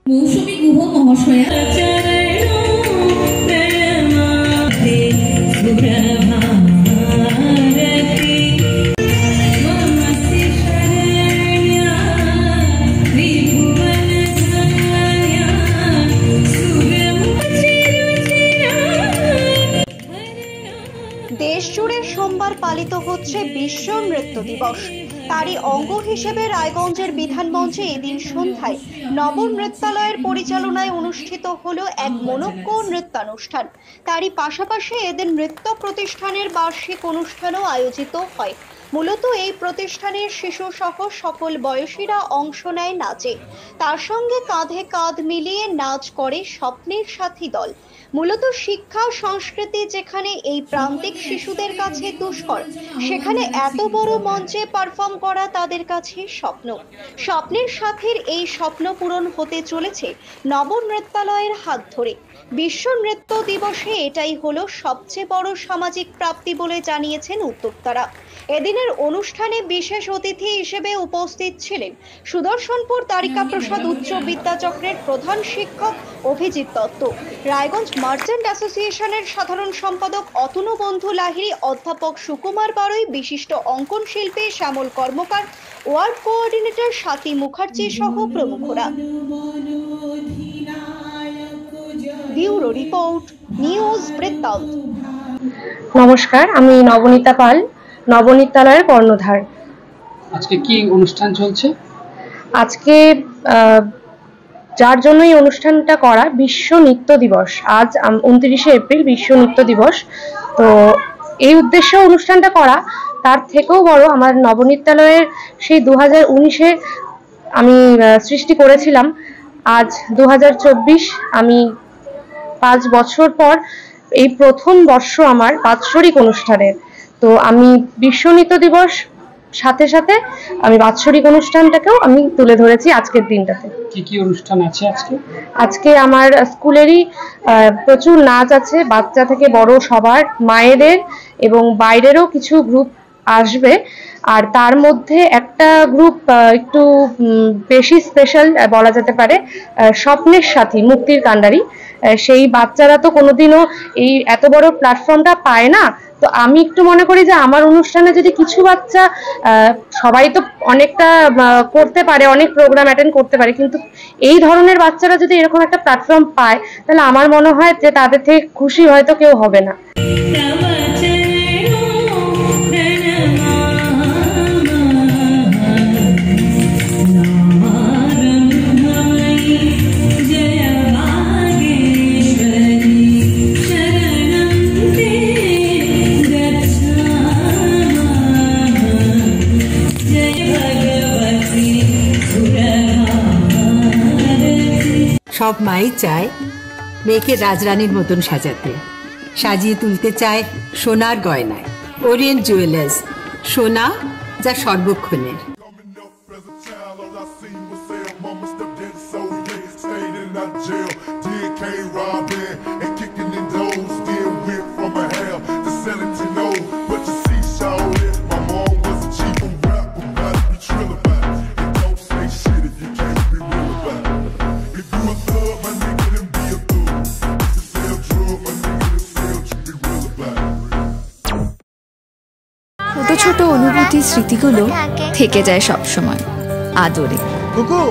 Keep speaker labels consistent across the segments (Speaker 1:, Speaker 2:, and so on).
Speaker 1: মৌসুমী গুহ মহাশয়া
Speaker 2: দেশজুড়ে সোমবার পালিত হচ্ছে বিশ্ব নৃত্য দিবস। তারই অঙ্গ হিসেবে রায়গঞ্জের বিধানমঞ্চে এদিন সন্ধ্যায় নবনৃত্যালয়ের পরিচালনায় অনুষ্ঠিত হলো এক মনোজ্ঞ নৃত্যানুষ্ঠান। তারই পাশাপাশি এদিন নৃত্য প্রতিষ্ঠানের বার্ষিক অনুষ্ঠানও আয়োজিত হয়। মূলত এই প্রতিষ্ঠানের শিশু সহ সকল বয়সীরা অংশ নেয় নাচে। তার সঙ্গে কাঁধে কাঁধ মিলিয়ে নাচ করে স্বপ্নের সাথী দল। মূলত শিক্ষা সংস্কৃতি যেখানে এই প্রান্তিক শিশুদের কাছে দুষ্কর, সেখানে এত বড় মঞ্চে পারফর্ম করা তাদের কাছে স্বপ্ন। স্বপ্নের সাথীর এই স্বপ্ন পূরণ হতে চলেছে নবনৃত্যালয়ের হাত ধরে। বিশ্ব নৃত্য দিবসে এটাই হলো সবচেয়ে বড় সামাজিক প্রাপ্তি বলে জানিয়েছেন উদ্যোক্তারা। এদিনের অনুষ্ঠানে বিশেষ অতিথি হিসেবে উপস্থিত ছিলেন সুদর্শনপুর তারিকা প্রসাদ উচ্চ বিদ্যাচক্রের প্রধান শিক্ষক অভিজিৎ দত্ত, রায়গঞ্জ মার্চেন্ট অ্যাসোসিয়েশনের সাধারণ সম্পাদক অতনু বন্ধু লাহিড়ী, অধ্যাপক সুকুমার বারুই, বিশিষ্ট অঙ্কন শিল্পী শ্যামল কর্মকার, ওয়ার্ড কোঅর্ডিনেটর স্বাতী মুখার্জি সহ প্রমুখরা। ব্যুরো রিপোর্ট, নিউজ বৃত্তান্ত।
Speaker 3: নমস্কার, আমি নবনীতা পাল, নবনৃত্যালয়ের কর্ণধার।
Speaker 4: আজকে কি অনুষ্ঠান চলছে?
Speaker 3: আজকে যার জন্য এই অনুষ্ঠানটা করা, বিশ্ব নৃত্য দিবস। আজ 29শে এপ্রিল বিশ্ব নৃত্য দিবস। তো এই উদ্দেশ্যে অনুষ্ঠানটা করা, তার থেকেও বড় আমার নবনৃত্যালয়ের সেই 2019-এ আমি সৃষ্টি করেছিলাম। আজ 2024, আমি 5 বছর পর এই প্রথম বর্ষ আমার বাৎসরিক অনুষ্ঠানের। তো আমি বিশ্ব নৃত্য দিবস সাথে সাথে আমি বাৎসরিক অনুষ্ঠানটাকেও আমি তুলে ধরেছি আজকের দিনটাতে।
Speaker 4: কি কি অনুষ্ঠান আছে আজকে?
Speaker 3: আজকে আমার স্কুলেরই প্রচুর নাচ আছে, বাচ্চা থেকে বড় সবার, মায়েদের এবং বাইরেরও কিছু গ্রুপ আসবে। আর তার মধ্যে একটা গ্রুপ একটু বেশি স্পেশাল বলা যেতে পারে, স্বপ্নের সাথী মুক্তির কান্ডারি। সেই বাচ্চারা তো কোনোদিনও এই এত বড় প্ল্যাটফর্মটা পায় না। তো আমি একটু মনে করি যে আমার অনুষ্ঠানে যদি কিছু বাচ্চা, সবাই তো অনেকটা করতে পারে, অনেক প্রোগ্রাম অ্যাটেন্ড করতে পারে, কিন্তু এই ধরনের বাচ্চারা যদি এরকম একটা প্ল্যাটফর্ম পায়, তাহলে আমার মনে হয় যে তাদের থেকে খুশি হয়তো কেউ হবে না।
Speaker 5: সব মাই চায় মেয়েকে রাজরানীর মতন সাজাতে, সাজিয়ে তুলতে চায় সোনার গয়নায়। ওরিয়েন্ট জুয়েলার্স, সোনা যা সর্বক্ষণের।
Speaker 6: ছোট ছোট অনুভূতি, স্মৃতিগুলো থেকে যায় সব সময় আদরে।
Speaker 7: কুকু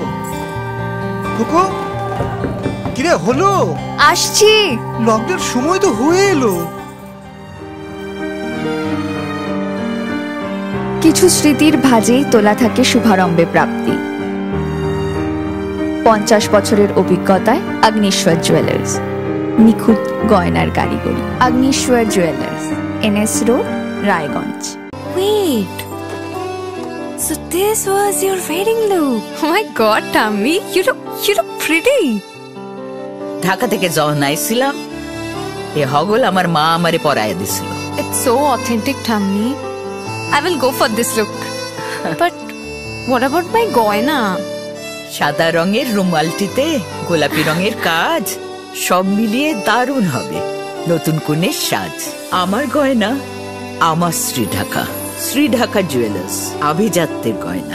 Speaker 7: কুকু, কিরে হলো?
Speaker 6: আসছি।
Speaker 7: লকডাউন সময় তো হয়ে এলো।
Speaker 6: কিছু স্মৃতির ভাজেই তোলা থাকে শুভারম্ভে প্রাপ্তি। 50 বছরের অভিজ্ঞতায় অগ্নিশ্বর জুয়েলার্স, নিখুঁত গয়নার কারিগরি। Agnishwar jewellers, NS road, Raiganj.
Speaker 8: Wait, so this was your wedding look? Oh my God, Tammy, you look pretty.
Speaker 9: Dhaka থেকে যখন আইছিলাম, এ হগল আমার মা আমারে পরায় দিছিল।
Speaker 8: It's so authentic, Tammy. I will go for this look. But what about my goina?
Speaker 9: সাদা রঙের রুমালটিতে গোলাপি রঙের কাজ, সব মিলিয়ে দারুণ হবে নতুন কনের সাজ। আমার গয়না, আমার শ্রী ঢাকা জুয়েলার্স, আভিজাত্যের গয়না।